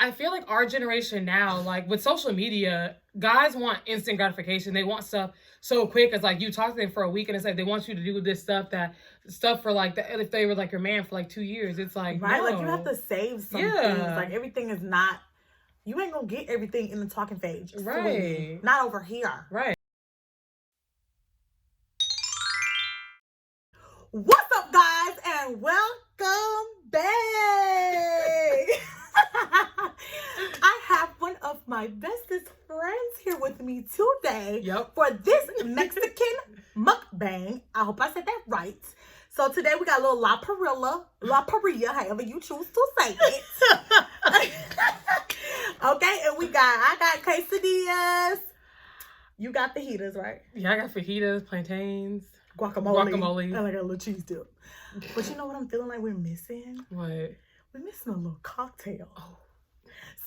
I feel like our generation now, like with social media, guys want instant gratification. They want stuff so quick. As like you talk to them for a week and it's like they want you to do this stuff for like if they were like your man for like 2 years. It's like right, no. like you have to save some things. Like everything is not. You ain't gonna get everything in the talking phase, right? Not over here, right? What's up, guys, and welcome back. I have one of my bestest friends here with me today for this Mexican mukbang. I hope I said that right. So today we got a little la parrilla, however you choose to say it. Okay, and I got quesadillas. You got fajitas, right? Yeah, I got fajitas, plantains, guacamole. And I got a little cheese dip. But you know what I'm feeling like we're missing? What? We're missing a little cocktail. Oh.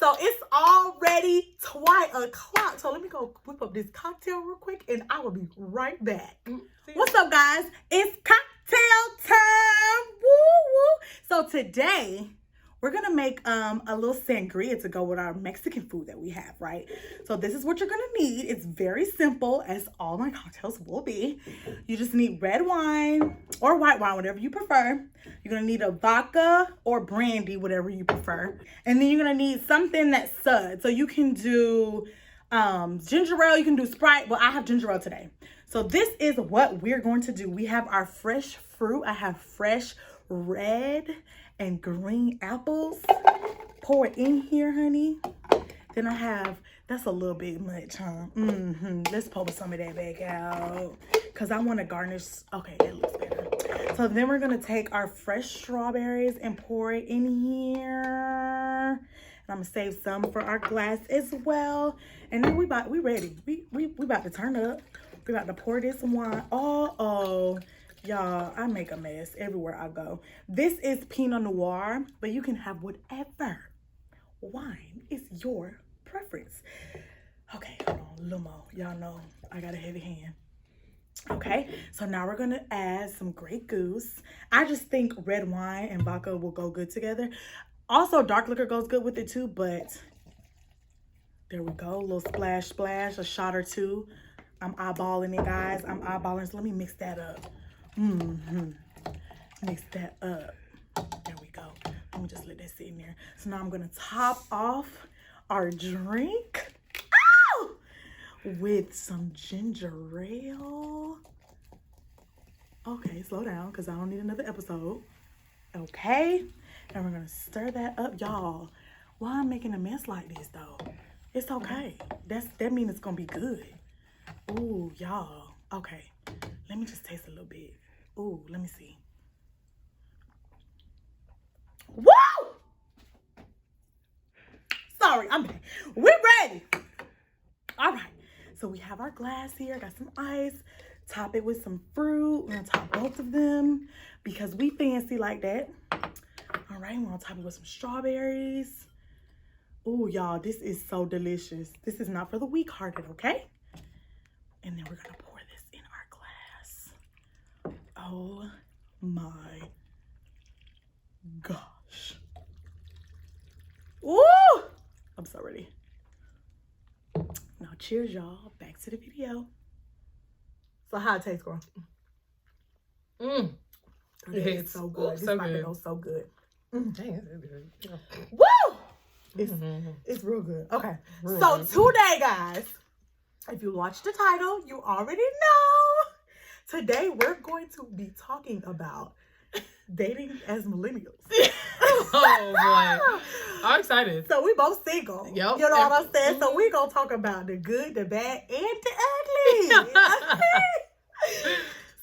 So it's already 2:00. So let me go whip up this cocktail real quick and I will be right back. What's up, guys? It's cocktail time. Woo woo. So today we're gonna make a little sangria to go with our Mexican food that we have, right? So this is what you're gonna need. It's very simple, as all my cocktails will be. You just need red wine or white wine, whatever you prefer. You're gonna need a vodka or brandy, whatever you prefer. And then you're gonna need something that's suds. So you can do ginger ale, you can do Sprite. Well, I have ginger ale today. So this is what we're going to do. We have our fresh fruit. I have fresh red and green apples. Pour it in here, honey. Then I have, that's a little bit much, huh? Let's pull some of that back out. Because I want to garnish. Okay, that looks better. So then we're going to take our fresh strawberries and pour it in here. And I'm going to save some for our glass as well. And then we ready. We about to turn up. We about to pour this wine. Oh. Y'all, I make a mess everywhere I go. This is Pinot Noir, but you can have whatever wine is your preference. Okay, hold on, a little more. Y'all know I got a heavy hand. Okay, so now we're gonna add some Grey Goose. I just think red wine and vodka will go good together. Also, dark liquor goes good with it too, but there we go. A little splash, a shot or two. I'm eyeballing it, guys. I'm eyeballing, so let me mix that up. Mix that up. There we go. Let me just let that sit in there. So now I'm gonna top off our drink with some ginger ale. Okay, slow down because I don't need another episode. Okay, and we're gonna stir that up, y'all. Why I'm making a mess like this though? It's okay. That means it's gonna be good. Ooh, y'all. Okay, let me just taste a little bit. Ooh, let me see. Woo! Sorry, I'm back. We're ready. All right. So we have our glass here. Got some ice. Top it with some fruit. We're gonna top both of them because we fancy like that. All right, we're gonna top it with some strawberries. Ooh, y'all, this is so delicious. This is not for the weak-hearted, okay? And then we're gonna pour this in our glass. Oh my gosh. Ooh! I'm so ready. Now cheers, y'all. Back to the video. So how it tastes, girl? It's so good. This might go so good. Dang, it's good. Yeah. Woo! It's real good. Okay. So today, guys, if you watched the title, you already know. Today, we're going to be talking about dating as millennials. Oh, boy. I'm excited. So we both single. Yep. You know what I'm saying? So we're going to talk about the good, the bad, and the ugly.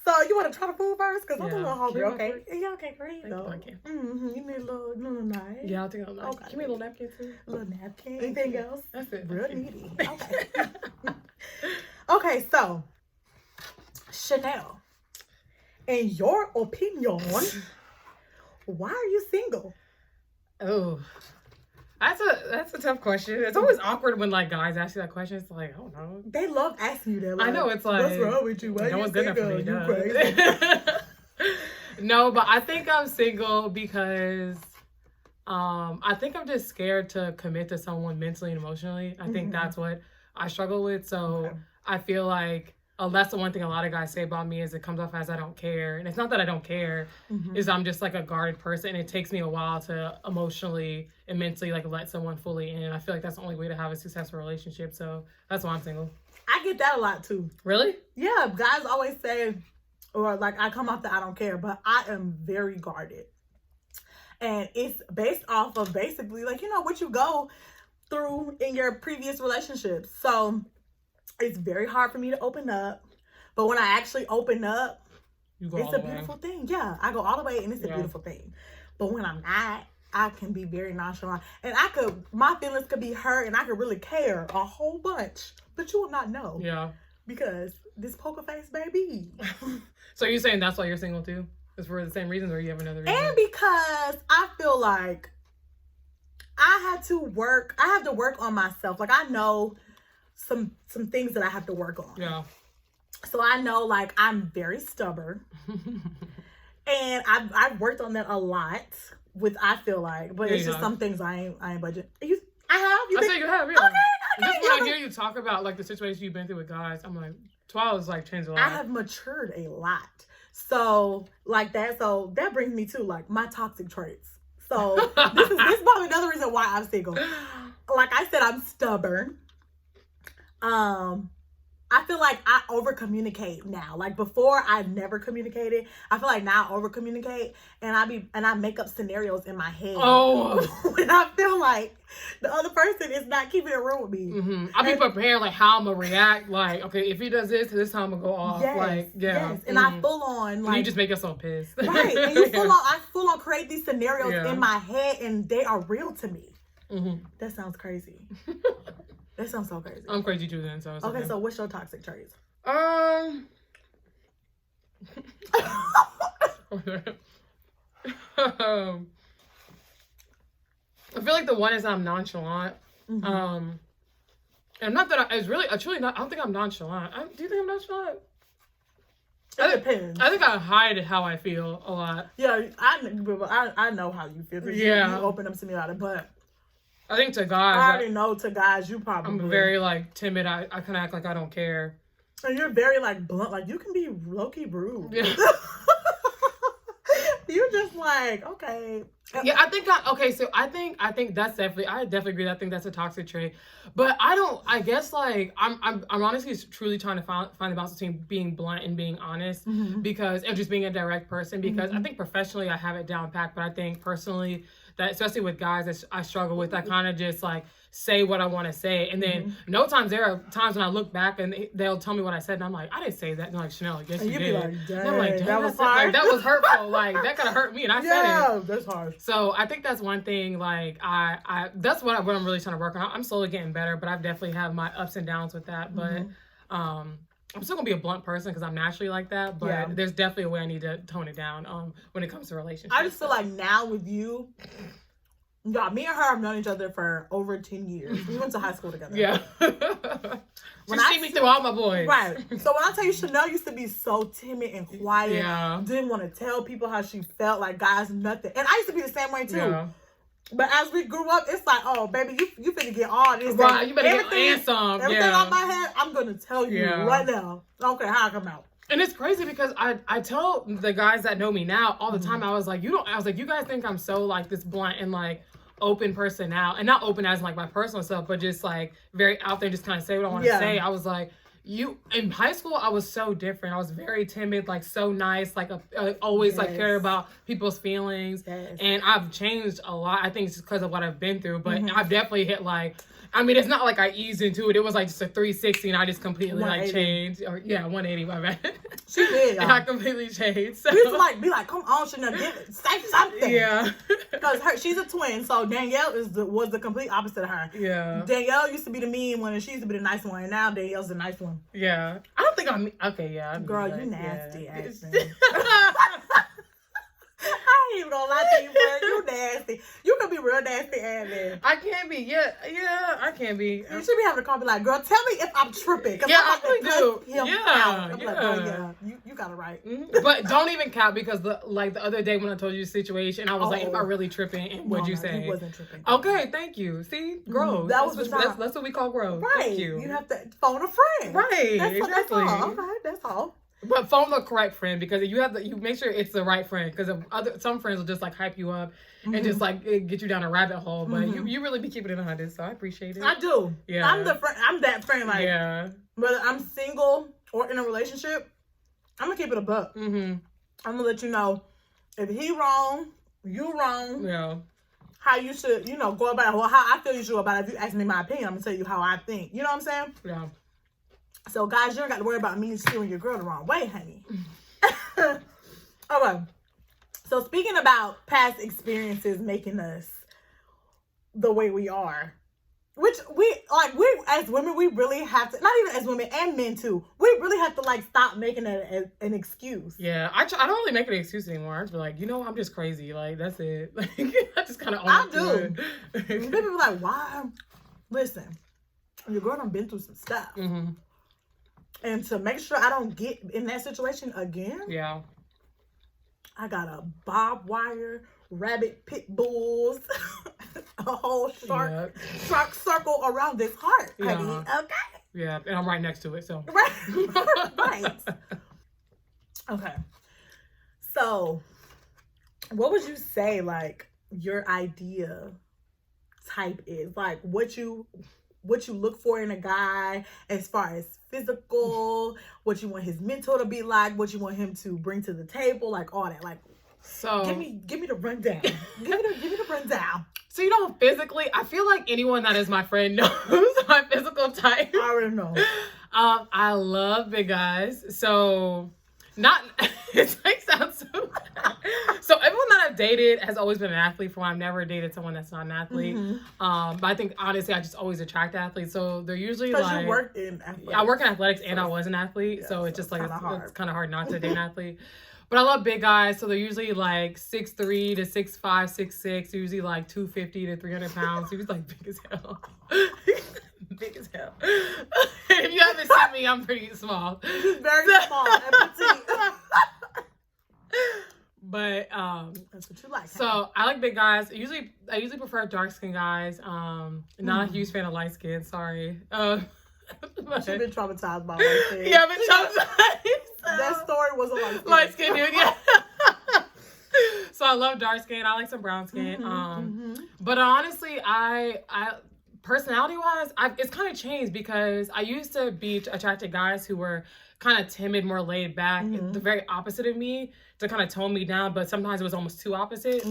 So you want to try the food first? Because I'm a little hungry, okay? Yeah, okay, great. You need a little knife. Yeah, I'll take a little knife. Okay. Give me a little napkin, too. A little napkin. Anything else? That's it. Real needy. Okay. Okay, so Chanel, in your opinion, why are you single? Oh, that's a tough question. It's always awkward when like guys ask you that question. It's like, I don't know. They love asking you that. Like, I know, it's like, what's wrong with you? Why no you one's good enough for me. You crazy? No, but I think I'm single because I think I'm just scared to commit to someone mentally and emotionally. I think that's what I struggle with. So I feel like that's the one thing a lot of guys say about me is it comes off as I don't care. And it's not that I don't care, is I'm just like a guarded person. And it takes me a while to emotionally and mentally like let someone fully in. I feel like that's the only way to have a successful relationship. So that's why I'm single. I get that a lot too. Really? Yeah, guys always say, or like I come off that I don't care, but I am very guarded. And it's based off of basically like, you know, what you go through in your previous relationships. So it's very hard for me to open up. But when I actually open up, it's a beautiful thing. Yeah, I go all the way and it's a beautiful thing. But when I'm not, I can be very nonchalant. And my feelings could be hurt and I could really care a whole bunch. But you will not know. Yeah. Because this poker face baby. So you're saying that's why you're single too? Is for the same reasons, or you have another reason? And because I feel like I have to work on myself. Like I know some things that I have to work on. Yeah. So I know like I'm very stubborn. And I've worked on that a lot I feel like, but it's just some things I ain't budget. I have. I say you have, yeah. Okay. Just when I hear you talk about like the situation you've been through with guys, I'm like, Twii has like changed a lot. I have matured a lot. So like that. So that brings me to like my toxic traits. So this is probably another reason why I'm single. Like I said, I'm stubborn. I feel like I over communicate now. Like before, I never communicated. I feel like now I over communicate, and I make up scenarios in my head. Oh, when I feel like the other person is not keeping it real with me. I be prepared like how I'm gonna react. Like, okay, if he does this time I'm gonna go off. Yes, like, yeah. Yes. And I full on like and you just make yourself pissed. Right. And you I full on create these scenarios in my head, and they are real to me. That sounds crazy. That sounds so crazy. I'm crazy too then. So okay, so what's your toxic traits? I feel like the one is I'm nonchalant. And not that I don't think I'm nonchalant. Do you think I'm nonchalant? It depends. I think I hide how I feel a lot. Yeah, I know how you feel. Yeah. You open up to me about it, but I think to guys, I already know to guys you probably. I'm very like timid. I kind of act like I don't care. And you're very like blunt. Like you can be low-key rude. Yeah. You're just like, okay. Yeah, I think that's definitely, I definitely agree. I think that's a toxic trait. But I guess like I'm honestly truly trying to find the balance between being blunt and being honest and just being a direct person because I think professionally I have it down pat, but I think personally that especially with guys that I struggle with, I kind of just like say what I want to say. And then there are times when I look back and they'll tell me what I said and I'm like, I didn't say that. And they're like, Chanelle, yes, you did. Be like, and I'm like, that was hard. Like, that was hurtful. Like that could have hurt me and I said it. Yeah, that's hard. So I think that's one thing, like that's what I'm really trying to work on. I'm slowly getting better, but I've definitely have my ups and downs with that. But I'm still gonna be a blunt person because I'm naturally like that. But there's definitely a way I need to tone it down when it comes to relationships. I just feel like now with you, yeah, me and her have known each other for over 10 years. We went to high school together. Yeah. When I see me through all my boys. Right. So when I tell you, Chanelle used to be so timid and quiet. Yeah. Didn't want to tell people how she felt, like guys, nothing. And I used to be the same way too. Yeah. But as we grew up, it's like, oh, baby, you finna get all this. Right, you better get some. Everything on my head, I'm going to tell you right now. Okay, how I come out. And it's crazy because I tell the guys that know me now all the time, I was like, you guys think I'm so like this blunt and like open person now. And not open as like my personal self, but just like very out there, just kind of say what I want to say. I was like, in high school, I was so different. I was very timid, like so nice, like always like care about people's feelings. And I've changed a lot. I think it's just because of what I've been through, but I've definitely hit like, I mean, it's not like I eased into it. It was like just a 360 and I just completely like changed. Or 180, my bad. She did. And I completely changed. So. We used to be like, come on, Chanelle, say something. Yeah. Because she's a twin, so Danielle was the complete opposite of her. Yeah. Danielle used to be the mean one and she used to be the nice one. And now Danielle's the nice one. Yeah. I don't think I'm, okay, yeah. Girl, you nasty ass. I ain't even gonna lie to you, bro. You nasty. You can be real nasty and then. I can be, yeah, I can be. You should be having a call, be like, girl, tell me if I'm tripping. Yeah, I really do. I'm like, oh yeah, you You got it right. But don't even count because the other day when I told you the situation, I was like, am I really tripping? And what'd you say? He wasn't tripping. Okay, thank you. See, growth. That's what we call growth. Right. Thank you. You have to phone a friend. Right. Exactly. That's all. Okay, that's all. But phone the correct friend because you make sure it's the right friend because some friends will just like hype you up and just like get you down a rabbit hole. But you really be keeping it 100, so I appreciate it. I do. Yeah. I'm that friend. Like, yeah. Whether I'm single or in a relationship, I'm gonna keep it a buck. I'm gonna let you know if he wrong, you wrong. Yeah. How you should, go about it. Well, how I feel you should go about it. If you ask me my opinion, I'm gonna tell you how I think. You know what I'm saying? Yeah. So, guys, you don't got to worry about me steering your girl the wrong way, honey. All right. So, speaking about past experiences making us the way we are, which we as women, we really have to, not even as women and men too, we really have to like stop making it an excuse. Yeah, I don't really make an excuse anymore. I just be like, I'm just crazy. Like, that's it. Like, I just kind of I do. People be like, why? Listen, your girl done been through some stuff. And to make sure I don't get in that situation again, yeah, I got a barbed wire, rabbit pit bulls, a whole shark circle around this heart, honey. Okay. Yeah, and I'm right next to it, so. Right. Okay. So, what would you say, like, your idea type is? Like, what you look for in a guy as far as physical, what you want his mental to be like, what you want him to bring to the table, like all that. Like, so give me the rundown. give me the rundown. So physically, I feel like anyone that is my friend knows my physical type. I already know. I love big guys. So it sounds so bad. So everyone that I've dated has always been an athlete. For I've never dated someone that's not an athlete. But I think honestly, I just always attract athletes. So they're usually like, you work in athletics. I work in athletics and I was an athlete. Yeah, so it's just like it's kind of hard not to date an athlete. But I love big guys. So they're usually like 6'3" to 6'5", 6'6", usually like 250 to 300 pounds. He was like big as hell. Big as hell. If you haven't seen me, I'm pretty small. He's very small and petite. But that's what you like. So I like big guys. I usually prefer dark skinned guys. Not a huge fan of light skin. Sorry. She's been traumatized by light skin. Yeah, I've been traumatized. That story was a light skin dude. Yeah. So I love dark skin. I like some brown skin. But honestly, I personality wise, it's kind of changed because I used to be attracted to guys who were kind of timid, more laid back, the very opposite of me, to kind of tone me down. But sometimes it was almost too opposite.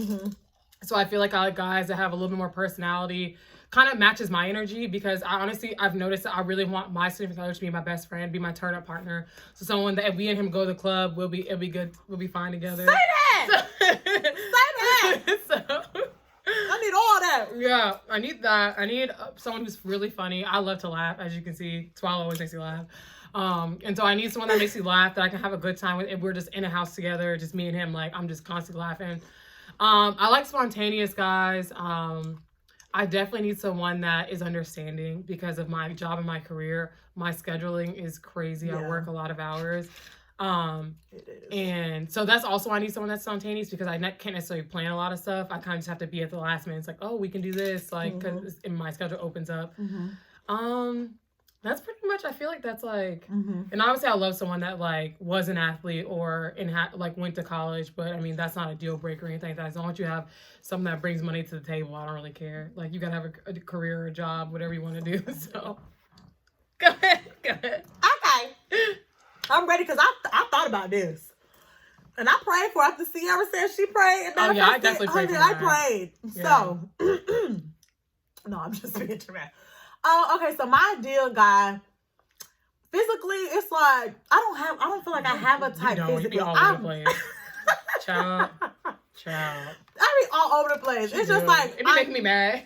So I feel like I like guys that have a little bit more personality, kind of matches my energy, because I've noticed that I really want my significant other to be my best friend, be my turn up partner. So someone that if we and him go to the club, it'll be good. We'll be fine together. Say that! Say that! So, I need all that. Yeah, I need that. I need someone who's really funny. I love to laugh, as you can see. Twila always makes me laugh. And so I need someone that makes me laugh, that I can have a good time with. If we're just in a house together, just me and him, like I'm just constantly laughing. I like spontaneous guys. I definitely need someone that is understanding because of my job and my career. My scheduling is crazy. Yeah. I work a lot of hours. It is. And so that's also why I need someone that's spontaneous, because I can't necessarily plan a lot of stuff. I kind of just have to be at the last minute. It's like, oh, we can do this, like, because my schedule opens up. That's pretty much, I feel like that's like, and obviously I love someone that like was an athlete or like went to college, but I mean, that's not a deal breaker or anything like that. As long as you have something that brings money to the table, I don't really care. Like, you gotta have a career or a job, whatever you want to do. So go ahead. Okay. I'm ready, because I thought about this. And I prayed for, after Sierra said she prayed. And oh yeah, I definitely prayed for I prayed. Yeah. So, no, I'm just being dramatic. Okay, so my ideal guy, physically, it's like, I don't feel like I have a type physically. You be all over the place. Child. I be all over the place. It's just like, it be making me mad.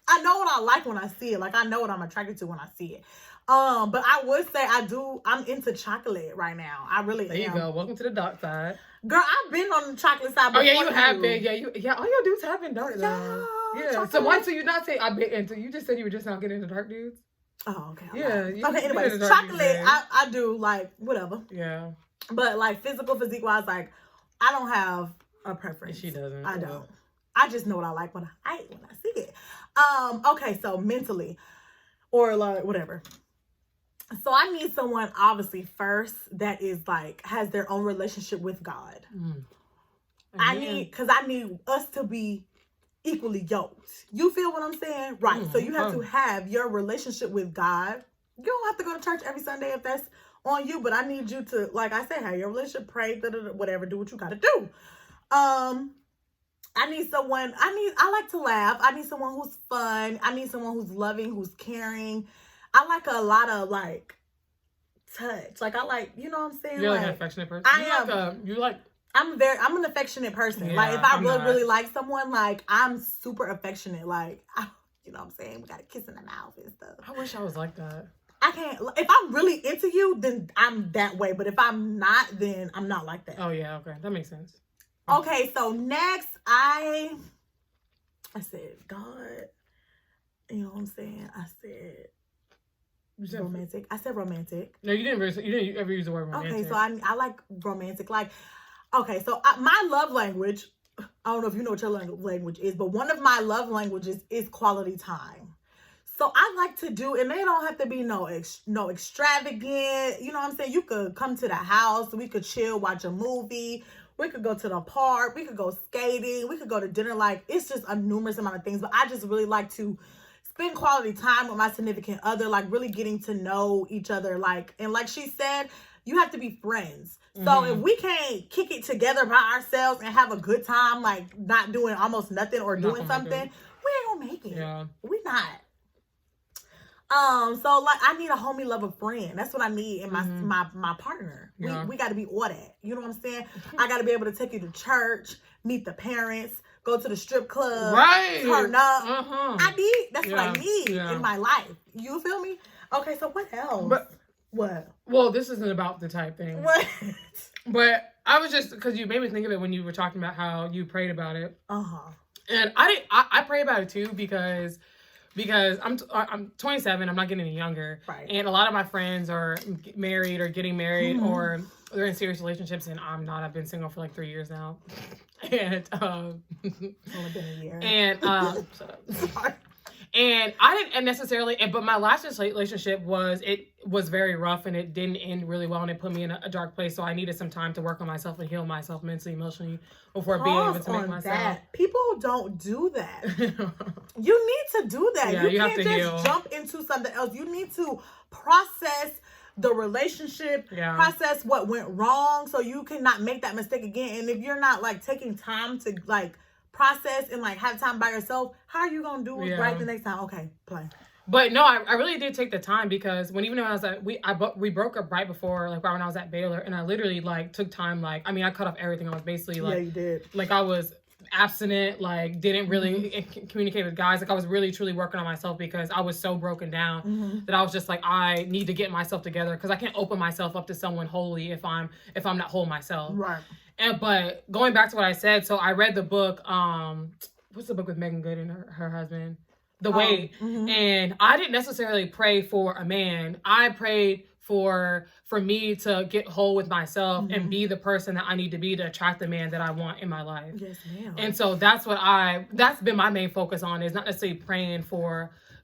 I know what I like when I see it. Like, I know what I'm attracted to when I see it. But I would say I'm into chocolate right now. I really am. There you go. Welcome to the dark side. Girl, I've been on the chocolate side before. Oh yeah, you have been. Yeah, all your dudes have been dark though. Yeah. Chocolate. So why do you not say I've been into? You just said you were just not getting into dark dudes. Oh, okay. Yeah. Okay. Anyways, chocolate. I do like whatever. Yeah. But like physical, physique wise, like I don't have a preference. She doesn't. I don't. I just know what I like when I see it. Okay, so mentally or like whatever. So I need someone obviously first that is like has their own relationship with God. I need us to be equally yoked. You feel what I'm saying? Right. So you have to have your relationship with God. You don't have to go to church every Sunday if that's on you, but I need you to, like I said, have your relationship, pray, whatever, do what you gotta do. I need someone, I like to laugh. I need someone who's fun. I need someone who's loving, who's caring. I like a lot of like touch. Like I like, you know what I'm saying? You're like an affectionate person. I'm an affectionate person. Yeah, like if I really like someone, like I'm super affectionate. Like, you know what I'm saying? We got a kiss in the mouth and stuff. I wish I was like that. I can't. If I'm really into you, then I'm that way. But if I'm not, then I'm not like that. Oh yeah, okay, that makes sense. Okay, so next I said God. You know what I'm saying? I said romantic. I said romantic. No, you didn't ever use the word romantic. Okay, so I like romantic. Like, okay, so my love language. I don't know if you know what your language is, but one of my love languages is quality time. So I like to do, and they don't have to be no extravagant. You know what I'm saying? You could come to the house. We could chill, watch a movie. We could go to the park. We could go skating. We could go to dinner. Like, it's just a numerous amount of things. But I just really like to spend quality time with my significant other, like really getting to know each other. Like, and like she said, you have to be friends. So if we can't kick it together by ourselves and have a good time, like not doing almost nothing or doing something, we ain't gonna make it. Yeah. We not. So like I need a homie lover friend. That's what I need in my partner. Yeah. We gotta be all that. You know what I'm saying? I gotta be able to take you to church, meet the parents, go to the strip club, right? Turn up. That's what I need in my life. You feel me? Okay, so what else? What? Well, this isn't about the type thing. What? But I was just, because you made me think of it when you were talking about how you prayed about it. And I pray about it too because I'm 27, I'm not getting any younger. Right. And a lot of my friends are married or getting married or they're in serious relationships, and I'm not. I've been single for like 3 years now. And it's only been a year. And shut up. Sorry. And I didn't necessarily, but my last relationship was very rough, and it didn't end really well, and it put me in a dark place. So I needed some time to work on myself and heal myself mentally, emotionally before being able to make myself. That. People don't do that. You need to do that. Yeah, you can't just heal. Jump into something else. You need to process the relationship, process what went wrong, so you cannot make that mistake again. And if you're not like taking time to like process and like have time by yourself, how are you gonna do it right the next time? Okay, play. But no, I really did take the time, because even when I was at we broke up right before, like right when I was at Baylor, and I literally like took time, like I mean I cut off everything. I was basically like, yeah, you did. Like I was abstinent, like didn't really communicate with guys. Like I was really truly working on myself, because I was so broken down that I was just like, I need to get myself together, because I can't open myself up to someone wholly if I'm not whole myself. Right. But going back to what I said, so I read the book, what's the book with Megan Good and her husband? The Weight. And I didn't necessarily pray for a man. I prayed for me to get whole with myself and be the person that I need to be to attract the man that I want in my life. Yes, ma'am. And so that's been my main focus on, is not necessarily praying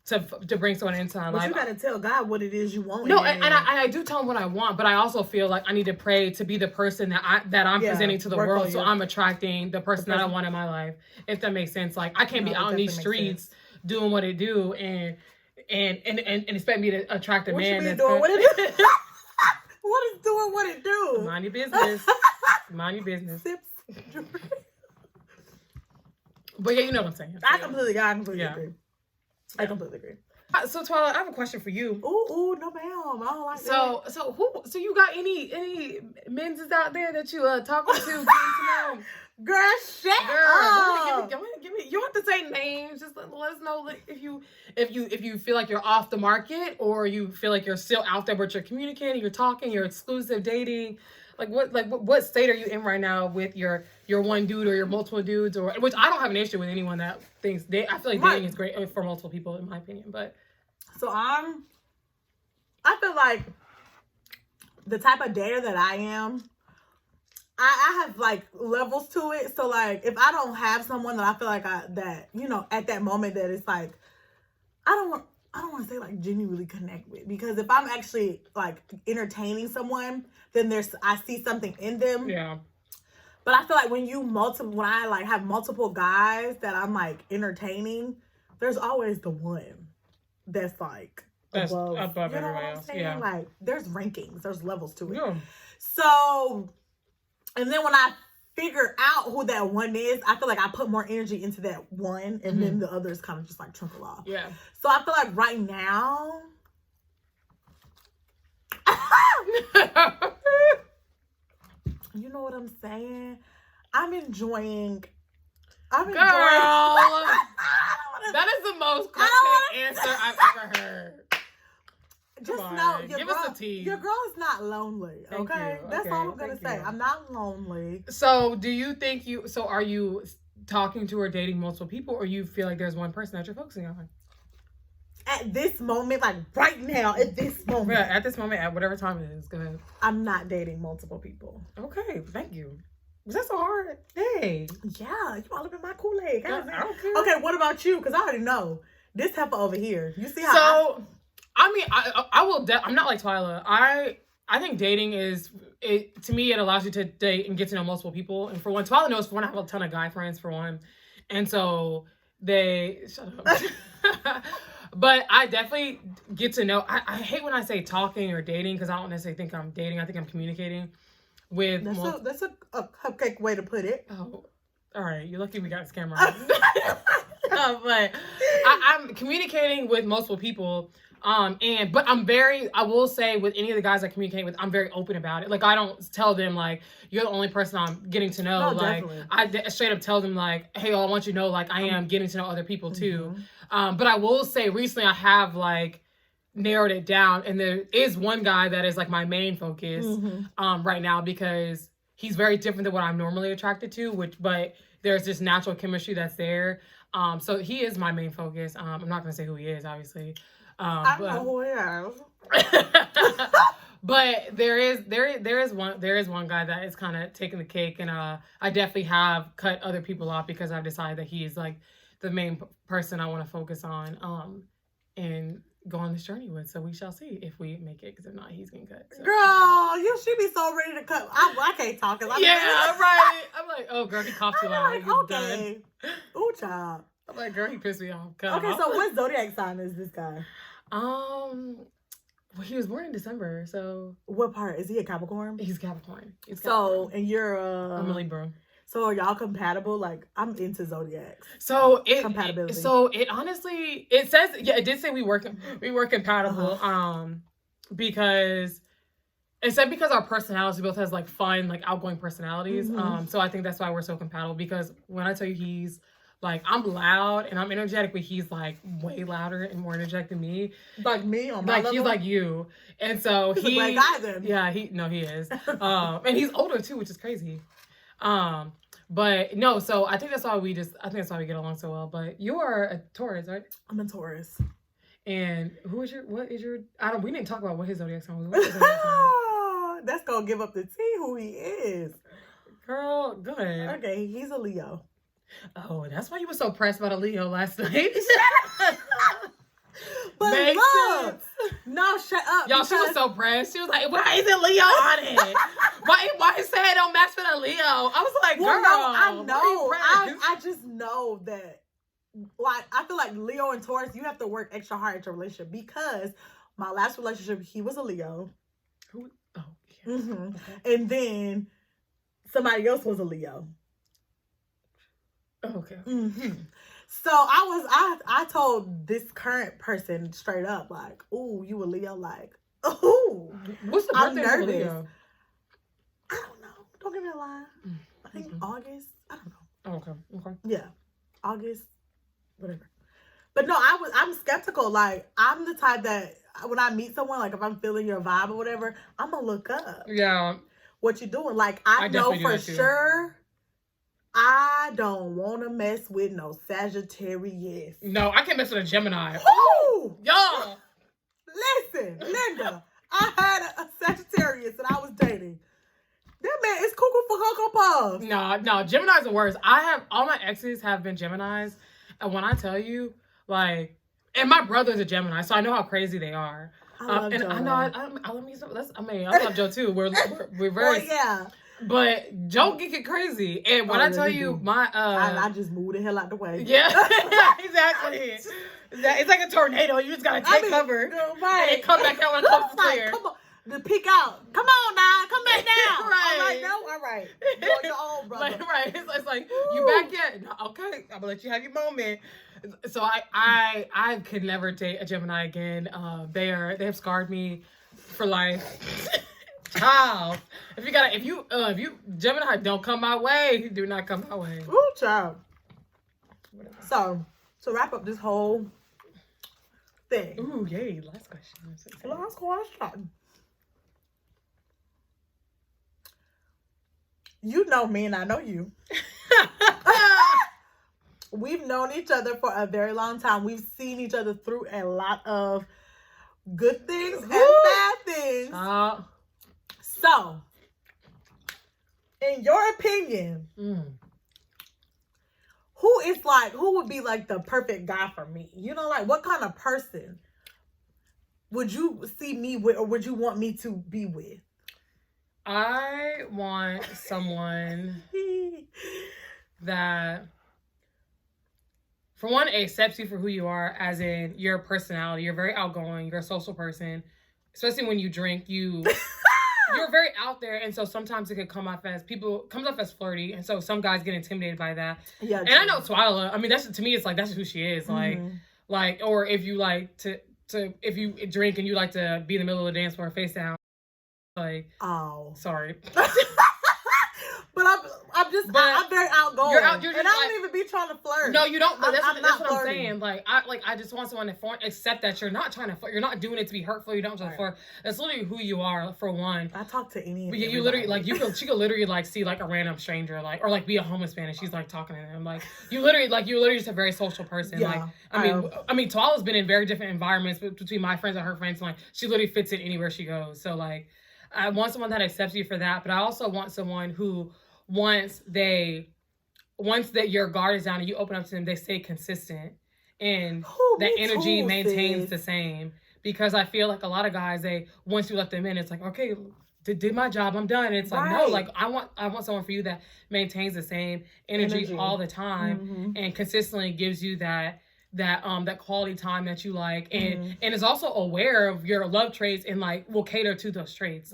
to bring someone into my life. But you gotta tell God what it is you want. No, and I do tell him what I want, but I also feel like I need to pray to be the person that I'm presenting to the world, so I'm attracting the person that I want in my life. If that makes sense. Like I can't be out in these streets doing what it do and expect me to attract a man that's doing what it do. What is doing what it do? Mind your business. Mind your business. But yeah, you know what I'm saying. I completely agree. I completely agree. So Twila, I have a question for you. Ooh, no ma'am. I don't like that. So you got any men's out there that you talking to? Girl, shut up. Give me. You don't have to say names. Just let us know if you feel like you're off the market, or you feel like you're still out there, but you're communicating, you're talking, you're exclusive dating. What state are you in right now with your one dude or your multiple dudes, or which I don't have an issue with anyone that thinks I feel like dating is great for multiple people, in my opinion. But so I feel like the type of dater that I am, I have like levels to it. So like if I don't have someone that I feel like at that moment that it's like I don't want to say like genuinely connect with, because if I'm actually like entertaining someone, then I see something in them. Yeah. But I feel like when I like have multiple guys that I'm like entertaining, there's always the one that's like above you know everybody what I'm else. saying? Yeah. Like there's rankings, there's levels to it. Yeah. So, and then when I figure out who that one is, I feel like I put more energy into that one, and then the others kind of just like trickle off. Yeah. So I feel like right now, you know what I'm saying? I'm enjoying. Girl, that is the most cryptic answer I've ever heard. Just know, give us a tea. Your girl is not lonely, okay? That's all I'm going to say. I'm not lonely. So, are you talking to or dating multiple people, or you feel like there's one person that you're focusing on? At this moment, like right now, at this moment. Yeah, at this moment, at whatever time it is. Go ahead. I'm not dating multiple people. Okay, thank you. Was that so hard? Hey. Yeah, you all up in my Kool-Aid. I don't care. Okay, what about you? Because I already know. This heifer over here. You see how I will. I'm not like Twyla. I think dating to me, it allows you to date and get to know multiple people. And for one, Twyla knows, for one, I have a ton of guy friends, for one. And so shut up. But I definitely get to know, I hate when I say talking or dating, because I don't necessarily think I'm dating. I think I'm communicating with. That's a cupcake way to put it. Oh, all right. You're lucky we got this camera on. But I'm communicating with multiple people. But I will say, with any of the guys I communicate with, I'm very open about it. Like, I don't tell them like, you're the only person I'm getting to know. No, like, definitely. I straight up tell them like, hey, I want you to know, like, I am getting to know other people too. But I will say, recently I have like narrowed it down, and there is one guy that is like my main focus right now, because he's very different than what I'm normally attracted to, but there's this natural chemistry that's there. So he is my main focus. I'm not gonna say who he is, obviously. I know who he is. But there is one guy that is kind of taking the cake, and I definitely have cut other people off because I've decided that he's like the main person I want to focus on, and go on this journey with. So we shall see if we make it, because if not, he's getting cut. So. Girl, she be so ready to cut. I can't talk. Right. I'm like, oh girl, he coughed too loud. Like, okay. Ooh, child. I'm like, girl, he pissed me off. Okay, so what zodiac sign is this guy? Well, he was born in December, so. What part? Is he a Capricorn? He's Capricorn. So, and you're I'm a Libra. So are y'all compatible? Like, I'm into zodiacs. So compatibility. It honestly, it says, it did say we were compatible. Because it said because our personalities, both has like fun, like outgoing personalities. So I think that's why we're so compatible, because when I tell you he's like, I'm loud and I'm energetic, but he's like way louder and more energetic than me. Like me on my level? He's like you. And so he's a great guy then. Yeah, he is. And he's older too, which is crazy. But no, so I think that's why we get along so well. But you are a Taurus, right? I'm a Taurus. And we didn't talk about what his zodiac sign was. What's his zodiac sign? That's gonna give up the tea who he is. Girl, go ahead. Okay, he's a Leo. Oh, that's why you were so pressed about a Leo last night. But Makes look, sense. no, shut up. Y'all, she was so pressed. She was like, why isn't Leo on it? Why his head don't match with a Leo? I was like, girl, I know. I just know that, like, I feel like Leo and Taurus, you have to work extra hard at your relationship, because my last relationship, he was a Leo. Who? Oh, yeah. Okay. And then somebody else was a Leo. Oh, okay. So I told this current person straight up, like, ooh, you a Leo, like, ooh. What's the birthday of Leo? I don't know. Don't give me a lie. I think August. I don't know. Oh, okay. Yeah. August, whatever. But no, I'm skeptical. Like, I'm the type that when I meet someone, like if I'm feeling your vibe or whatever, I'm gonna look up. Yeah. What you doing? Like, I know for sure I don't want to mess with no Sagittarius. No, I can't mess with a Gemini. Woo! Y'all. Listen, Linda, I had a Sagittarius Aquarius and I was dating. That man is cuckoo for Cocoa Puffs. No, Gemini's the worst. All my exes have been Geminis. And when I tell you, like, and my brother's a Gemini, so I know how crazy they are. I love and Joe. I know, I love Joe too. We're very, Well, yeah. but Joe get crazy. And when I tell you, I just moved the hell out the way. Yeah, exactly. It's like a tornado. You just gotta take cover. Right. And come back out when it comes clear. Come on. The peek out. Come on now. Come back down. Right. All right, no? All right. You're your own brother. Right. It's like, you back yet? No, okay. I'm gonna let you have your moment. So I could never date a Gemini again. They have scarred me for life. Child. If you Gemini don't come my way, do not come my way. Ooh, child. So to wrap up this whole thing. Ooh, yay. Last question. Last question. You know me and I know you. We've known each other for a very long time. We've seen each other through a lot of good things and bad things. So, in your opinion, who would be like the perfect guy for me? You know, like what kind of person would you see me with, or would you want me to be with? I want someone that, for one, accepts you for who you are, as in your personality. You're very outgoing. You're a social person. Especially when you drink, you're very out there, and so sometimes it could come off as flirty, and so some guys get intimidated by that. Yeah, and I know Twyla. I mean, to me, it's like that's who she is. Like, or if you like to if you drink and you like to be in the middle of the dance floor face down. Like, oh, sorry. But I'm very outgoing. You're and I don't even be trying to flirt. No, you don't. That's what I'm saying. I just want someone to accept that you're not trying to flirt. You're not doing it to be hurtful. You don't try to flirt. That's literally who you are, for one. I talk to any. You literally she could literally see like a random stranger, or be a homeless man, and she's like talking to them. Like you literally just a very social person. Yeah, I mean, Twyla's been in very different environments between my friends and her friends. Like she literally fits in anywhere she goes. So like, I want someone that accepts you for that, but I also want someone who, once that your guard is down and you open up to them, they stay consistent and the energy maintains the same. Because I feel like a lot of guys, once you let them in, it's like, okay, did my job, I'm done. And it's like, no, like I want someone for you that maintains the same energy all the time and consistently gives you that quality time that you like, and is also aware of your love traits and like will cater to those traits.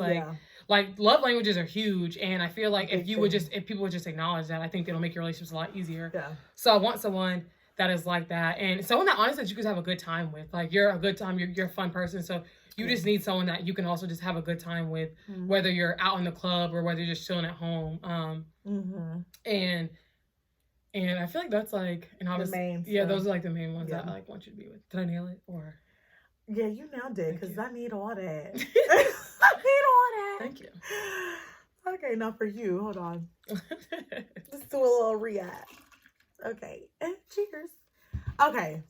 Like love languages are huge, and I feel like if people would just acknowledge that, I think it'll make your relationships a lot easier. Yeah. So I want someone that is like that, and someone that honestly you can have a good time with. Like you're a good time, you're a fun person, so you just need someone that you can also just have a good time with, whether you're out in the club or whether you're just chilling at home. And I feel like that's like, and obviously, those are like the main ones that I like want you to be with. Did I nail it? Or yeah, you nailed it, because I need all that. I need all that. Thank you. Okay, now for you, hold on. Let's do a little react. Okay, and cheers. Okay,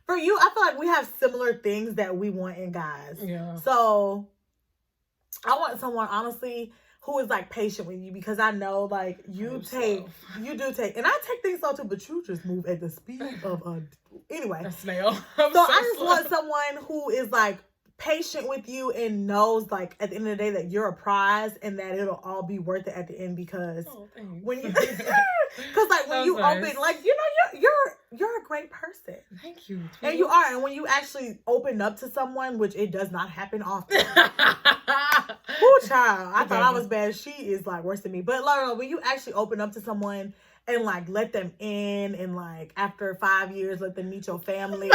for you, I feel like we have similar things that we want in guys. Yeah. So I want someone, honestly, who is like patient with you, because I know like you do take, and I take things slow too, but you just move at the speed of a snail. So I just want someone who is like patient with you and knows like at the end of the day that you're a prize and that it'll all be worth it at the end, because when you because like when you open, like, you know, you're a great person. Thank you. And you are, and when you actually open up to someone, which it does not happen often. Ooh, child, I thought I was bad. She is like worse than me. But Laura, when you actually open up to someone and like let them in, and like after 5 years let them meet your family.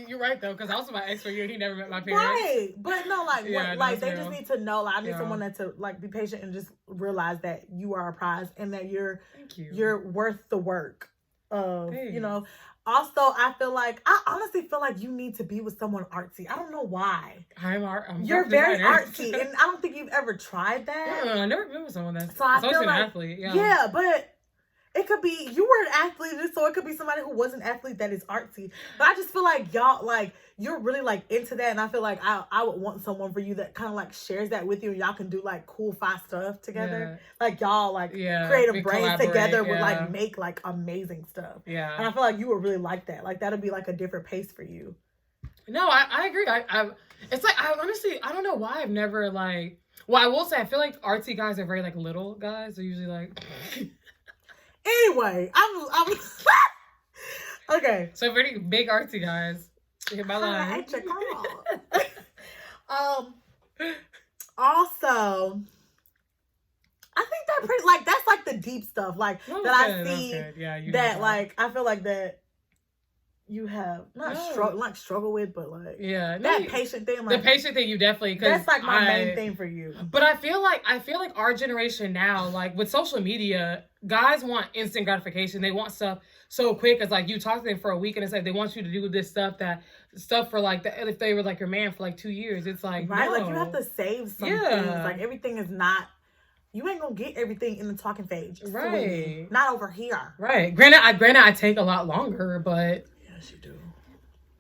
You're right though, because also my ex for you, he never met my parents. Right, but no, like they just need to know. Like I need someone that to like be patient and just realize that you are a prize and that you're worth the work. You know. Also, I honestly feel like you need to be with someone artsy. I don't know why. You're very artsy, and I don't think you've ever tried that. I never been with someone that's an athlete. Yeah, but It could be you were an athlete, so it could be somebody who was an athlete that is artsy. But I just feel like y'all, like, you're really like into that, and I feel like I would want someone for you that kind of like shares that with you, and y'all can do like cool, fun stuff together. Yeah. Like y'all like creative brains together would like make like amazing stuff. Yeah, and I feel like you would really like that. Like that'd be like a different pace for you. No, I agree. It's like I honestly I don't know why I've never like. Well, I will say I feel like artsy guys are very like little guys. They're usually like. Anyway, I'm okay. So pretty big artsy guys. Hit my line. Also, I think that pretty like that's like the deep stuff like that I see. Yeah, that like I feel like that you have not struggle with, but like that patient thing. Like, the patient thing, you definitely that's like my main thing for you. But I feel like our generation now, like with social media, guys want instant gratification. They want stuff so quick. It's like you talk to them for a week and it's like they want you to do this stuff for like if they were like your man for like 2 years. It's like right, like you have to save some things. Like everything is not. You ain't gonna get everything in the talking phase, right? Not over here, right? Granted, I take a lot longer, but. You do.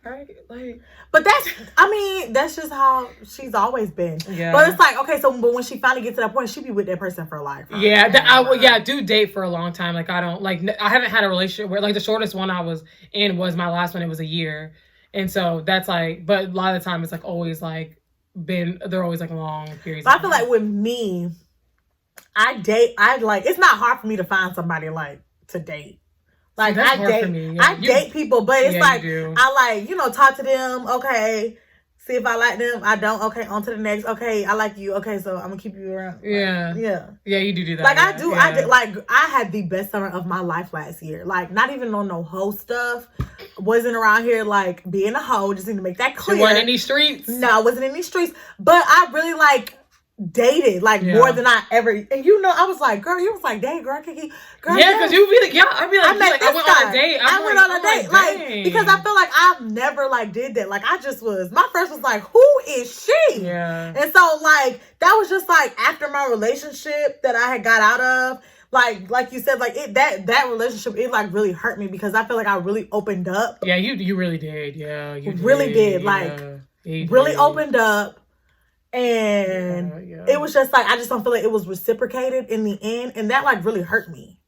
Right, like, but that's just how she's always been. Yeah. But it's like, okay, but when she finally gets to that point, she be with that person for life. Right? Yeah, I do date for a long time. Like I don't like I haven't had a relationship where like the shortest one I was in was my last one. It was a year, and so that's like. But a lot of the time it's like always like they're always like long periods. But I feel like with me, I like it's not hard for me to find somebody like to date. Like I date people, but it's like I like, talk to them, okay, see if I like them, I don't, okay, on to the next, okay, I like you, okay, so I'm gonna keep you around. Like, yeah, you do that. Like I do, I did, like I had the best summer of my life last year. Like not even on no hoe stuff. Wasn't around here like being a hoe, just need to make that clear. You weren't in these streets? No, I wasn't in these streets. But I really like dated like more than I ever, and I was like, girl, you was like, dang, girl, girl, because you be like, I'd be like, I went on a date. I went on a date, like because I feel like I've never like did that. Like I just was, my first was like, who is she? Yeah, and so like that was just like after my relationship that I had got out of. Like you said, like that relationship, it like really hurt me because I feel like I really opened up. Yeah, you really did. Yeah, you really did. Like really opened up. And it was just like, I just don't feel like it was reciprocated in the end. And that like really hurt me.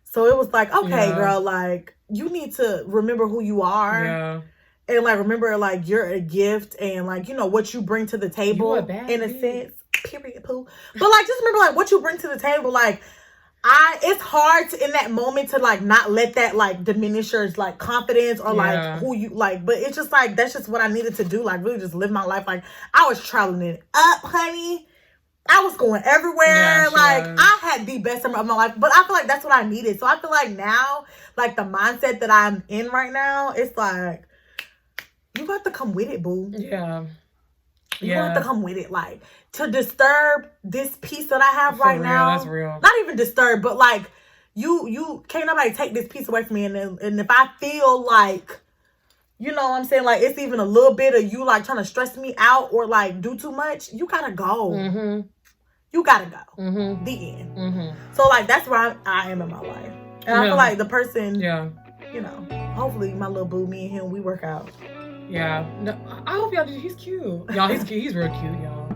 So it was like, okay, girl, like you need to remember who you are. Yeah. And like, remember like you're a gift and like, what you bring to the table in a sense, period, poo. But like, just remember like what you bring to the table. Like it's hard to, in that moment to like not let that like diminish your like confidence or like who you like, but it's just like that's just what I needed to do, like really just live my life. Like I was traveling it up, honey. I was going everywhere. I had the best summer of my life, but I feel like that's what I needed. So I feel like now, like the mindset that I'm in right now, it's like you got to come with it, boo. Yeah. You have to come with it, like to disturb this peace that I have right now. That's real. Not even disturb, but like you can't nobody take this peace away from me. And if I feel like, what I'm saying, like it's even a little bit of you like trying to stress me out or like do too much, you gotta go. Mm-hmm. You gotta go. Mm-hmm. The end. Mm-hmm. So like that's where I am in my life, and I feel like the person, hopefully my little boo, me and him, we work out. Yeah, no, I hope y'all do. He's cute, y'all. He's real cute, y'all.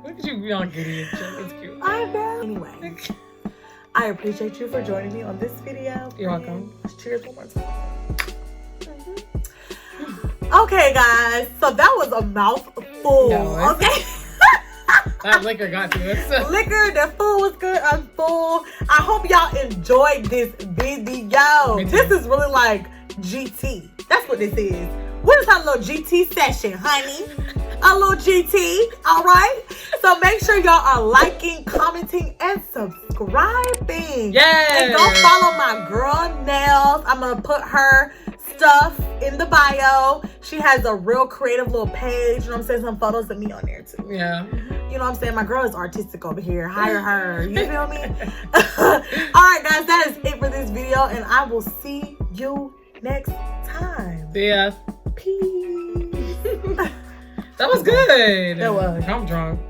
Look at you, y'all giddy. It's cute. I know. Anyway, I appreciate you for joining me on this video. You're welcome. Cheers one more time. Mm-hmm. Okay, guys. So that was a mouthful. No, okay. That liquor got to us. Liquor, the food was good. I'm full. I hope y'all enjoyed this video. This is really like GT. That's what this is. We're just having a little GT session, honey. A little GT, all right? So make sure y'all are liking, commenting, and subscribing. Yes. And go follow my girl, Nails. I'm going to put her stuff in the bio. She has a real creative little page. You know what I'm saying? Some photos of me on there, too. Yeah. You know what I'm saying? My girl is artistic over here. Hire her. You feel me? All right, guys. That is it for this video. And I will see you next time. Yeah. Peace. That was good. That was. I'm drunk.